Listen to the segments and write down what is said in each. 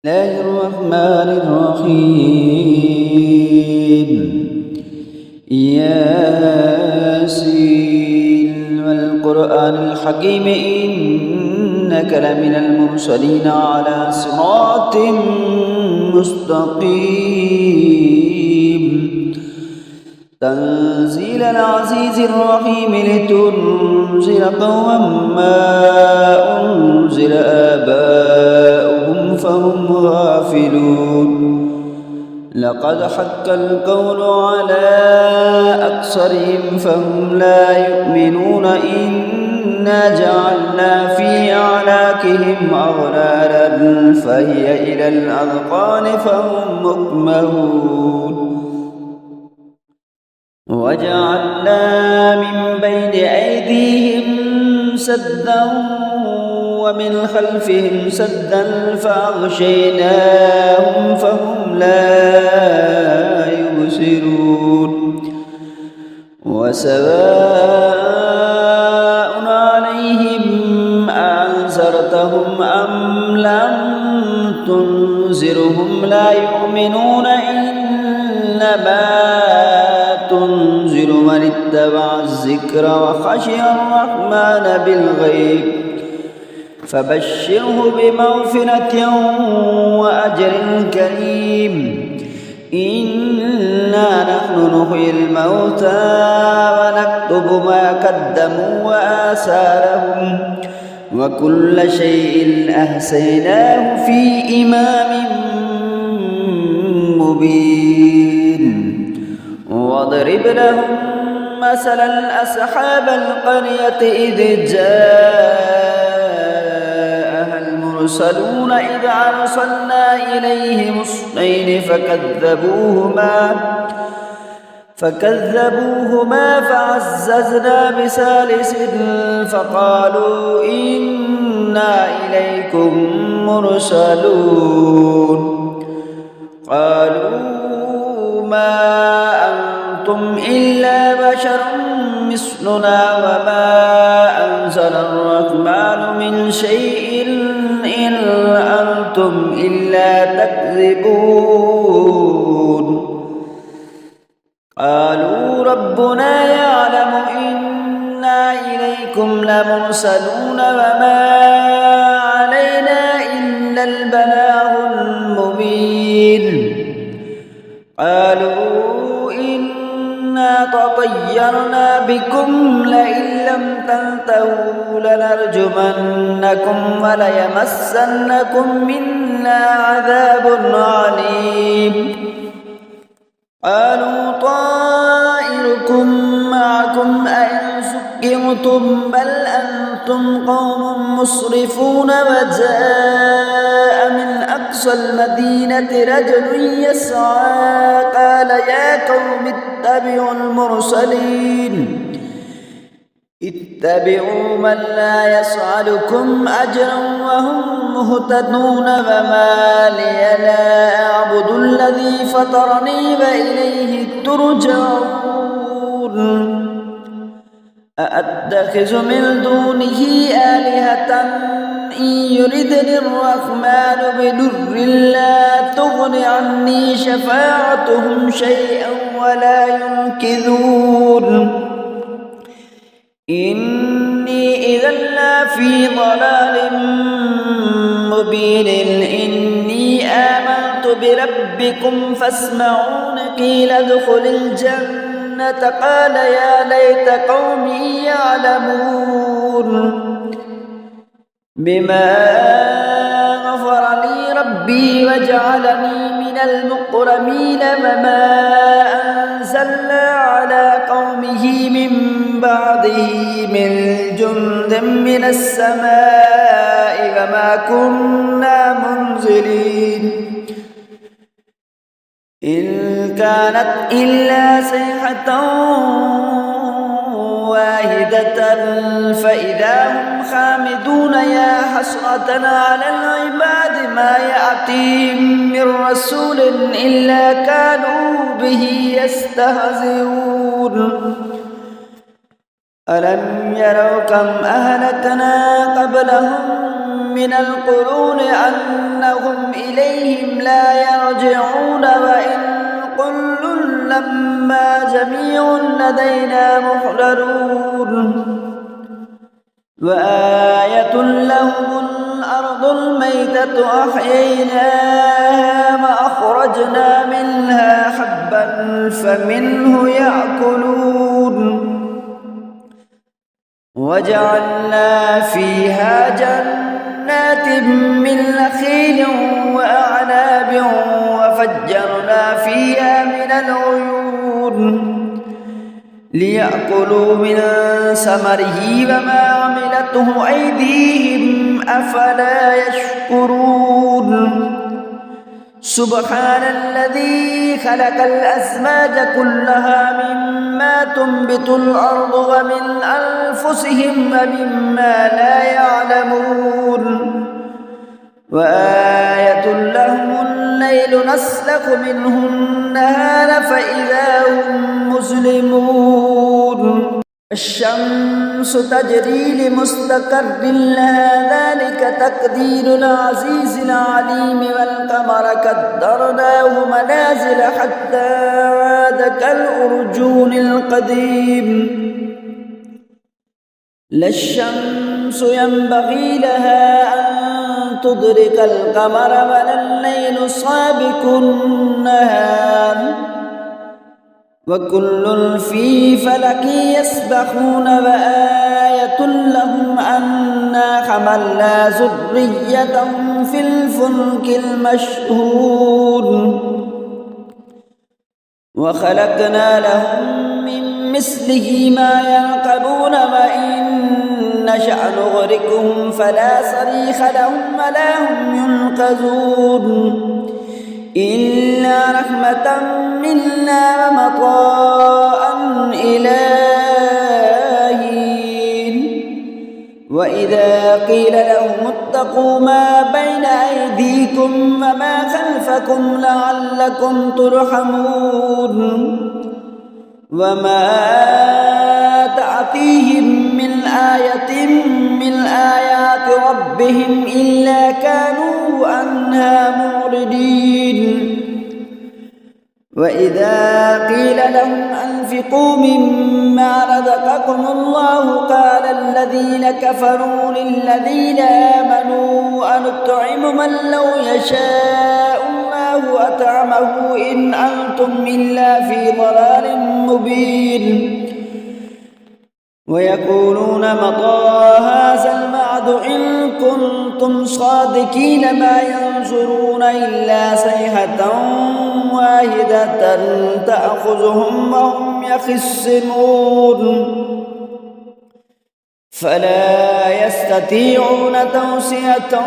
الله الرحمن الرحيم. ياسين والقرآن الحكيم إنك لمن المرسلين على صراط مستقيم. تنزيل العزيز الرحيم لتنذر قوما ما أنزل آباؤهم فهم غافلون. لقد حق القول على أكثرهم فهم لا يؤمنون. إنا جعلنا في أعناقهم أغلالا فهي إلى الأذقان فهم مقمحون. وجعلنا من بين أيديهم سدا ومن خلفهم سدا فأغشيناهم فهم لا يبصرون. وسواء عليهم أنذرتهم أم لم تنذرهم لا يؤمنون. إنما تنذر من اتبع الذكر وخشي الرحمن بالغيب فبشره بمغفرة وأجر كريم. إنا نحن نحيي الموتى ونكتب ما قدموا وآثارهم وكل شيء أحصيناه في إمام مبين. واضرب لهم مثلا أصحاب القرية إذ جاءها المرسلون إذ أرسلنا إليهم اثنين فكذبوهما فعززنا بثالث فقالوا إنا إليكم مرسلون. قالوا ما أنتم إلا بشر مثلنا وما أنزل الرحمن من شيء إن أنتم إلا تكذبون. قالوا ربنا يعلم إنا إليكم لمرسلون وما علينا إلا البلاغ المبين. قالوا إنا تطيرنا بكم لئن لم تنتهوا لنرجمنكم وليمسنكم منا عذاب عليم. قالوا طائركم معكم أئن سكرتم بل أنتم قوم مسرفون. وجاء من أقصى المدينة رجل يسعى قال يا قوم اتبعوا المرسلين اتبعوا من لا يسألكم أجرا وهم مهتدون. وما لي لا أعبد الذي فطرني وإليه ترجعون. أأتخذ من دونه آلهة إن يردني الرحمن بضر لا تغن عني شفاعتهم شيئا ولا ينقذون. إني إذا لفي ضلال مبين. إني آمنت بربكم فاسمعون. قيل ادخل الجنة قال يا ليت قومي يعلمون بما غفر لي ربي وجعلني من المكرمين. وما أنزلنا على قومه من بعده من جند من السماء وما كنا منزلين. إن كانت إلا صيحة واحدة فإذا هم خامدون. يا حسرة على العباد ما يأتيهم من رسول إلا كانوا به يستهزئون. ألم يروا كم أهلكنا قبلهم من القرون أنهم إليهم لا يرجعون وإن كل لما جميع لدينا محضرون وآية لهم الأرض الميتة أحييناها وأخرجنا منها حبا فمنه يأكلون وجعلنا فيها جنات من نخيل وأعناب وفجرنا فيها من العيون ليأكلوا من ثمره وما عملته أيديهم أفلا يشكرون سبحان الذي خلق الأزواج كلها مما تنبت الأرض ومن أنفسهم ومما لا يعلمون وآية لهم الليل نسلخ منه النهار فإذا هم مظلمون الشمس تجري لمستقر لها ذلك تقدير العزيز العليم والقمر قدرناه منازل حتى عاد كالأرجون القديم لا الشمس ينبغي لها أن تدرك القمر ولا الليل سابق النهار وكل في فلك يسبحون وآية لهم أنا حملنا ذريتهم في الفلك المشحون وخلقنا لهم من مثله ما يركبون وإن نشأ نغرقهم فلا صريخ لهم ولا هم ينقذون إلا رحمة منا ومطاء إلى حين وإذا قيل لهم اتقوا ما بين أيديكم وما خلفكم لعلكم ترحمون وما تأتيهم من آية من آيات ربهم إلا كانوا عنها معرضين وإذا قيل لهم أنفقوا مما رزقكم الله قال الذين كفروا للذين آمنوا أنطعم من لو يشاء الله أطعمه إن أنتم إلا في ضلال مبين ويقولون متى هذا الوعد إن كنتم صادقين ما ينظرون إلا صيحة واحدة تأخذهم وهم يخصمون فلا يستطيعون توصية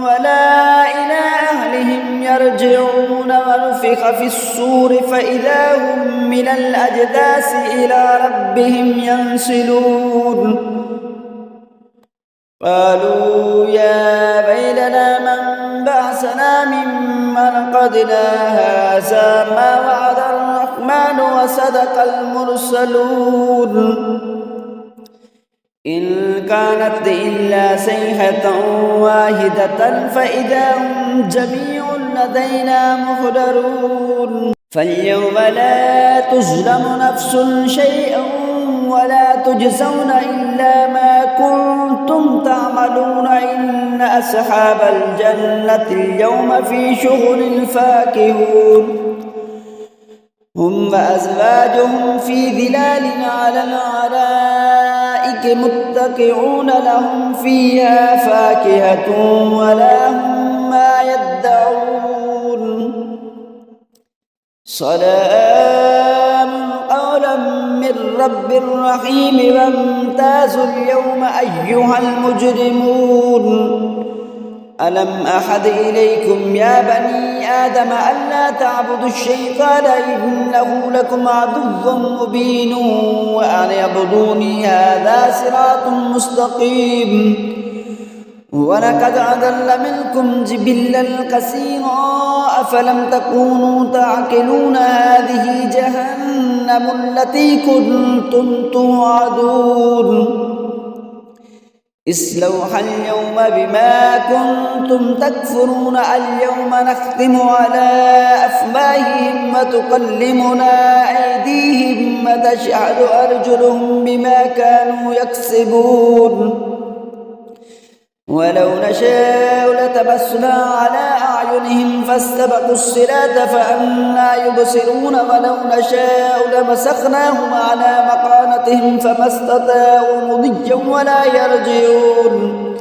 ولا إلى أهلهم يرجعون ونفخ في الصور فإذا هم من الأجداث إلى ربهم ينسلون قالوا يا ويلنا من بعثنا من مرقدنا هذا ما وعد الرحمن وصدق المرسلون إن كانت إلا صيحة واحدة فإذا هم جميع لدينا محضرون فاليوم لا تظلم نفس شيئا ولا تجزون إلا ما كنتم تعملون إن أصحاب الجنة اليوم في شغل فاكهون هم وأزواجهم في ظلال على الأرائك متكئون لهم فيها فاكهة ولا هم ما يدعون سلام قولا من رب رحيم وامتازوا اليوم أيها المجرمون ألم أحد إليكم يا بني آدم ألا تعبدوا الشيطان إنه لكم عدو مبين وأن اعبدوني هذا صراط مستقيم ولقد أضل منكم جبلا كثيرا أفلم تكونوا تعقلون هذه جهنم التي كنتم توعدون اصلوها اليوم بما كنتم تكفرون اليوم نختم على أفواههم وتكلمنا أيديهم وتشهد أرجلهم بما كانوا يكسبون ولو نشاء لتمسنا على أعينهم فاستبقوا الصراط فأنى يبصرون ولو نشاء لمسخناهم على مكانتهم فما استطاعوا مضيا ولا يرجعون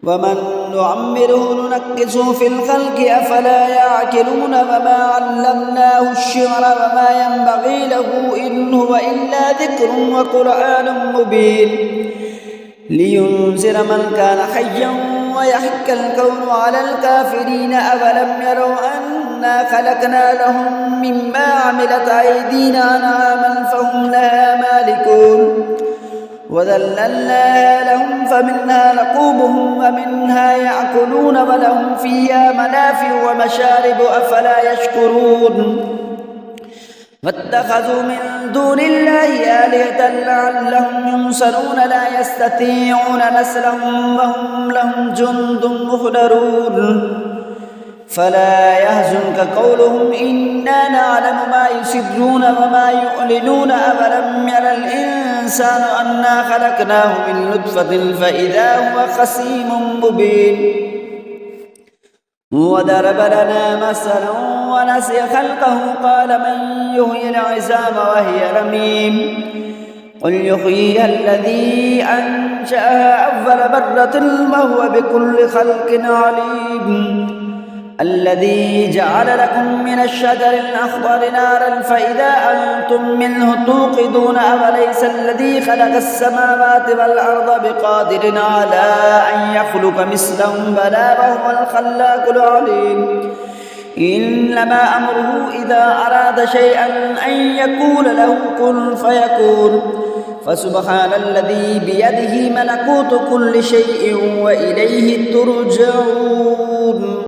ومن نعمره ننكسه في الخلق أفلا يعقلون وما علمناه الشعر وما ينبغي له إن هو إلا ذكر وقرآن مبين لينذر من كان حيا ويحق الكون على الكافرين أفلم يروا أنا خلقنا لهم مما عملت أيدينا أنعاما فهم لها مالكون وذللناها لهم فمنها ركوبهم ومنها يأكلون ولهم فيها منافع ومشارب أفلا يشكرون واتخذوا من دون الله آلهة لعلهم ينصرون لا يستطيعون نصرهم وهم لهم جند مهدرون فلا يحزنك قولهم إنا نعلم ما يسرون وما يعلنون أفلم ير الإنسان أنا خلقناه من نطفة فإذا هو خصيم مبين وضرب لنا مثلا ونسي خلقه قال من يحيي العظام وهي رميم قل يحييها الذي أنشأها أول مرة وهو بكل خلق عليم الذي جعل لكم من الشجر الأخضر نارا فإذا أنتم منه توقدون أوليس الذي خلق السماوات والأرض بقادر على أن يخلق مثلهم بلى وهو الخلاق العليم إنما أمره إذا أراد شيئا أن يقول له كن فيكون فسبحان الذي بيده ملكوت كل شيء وإليه ترجعون.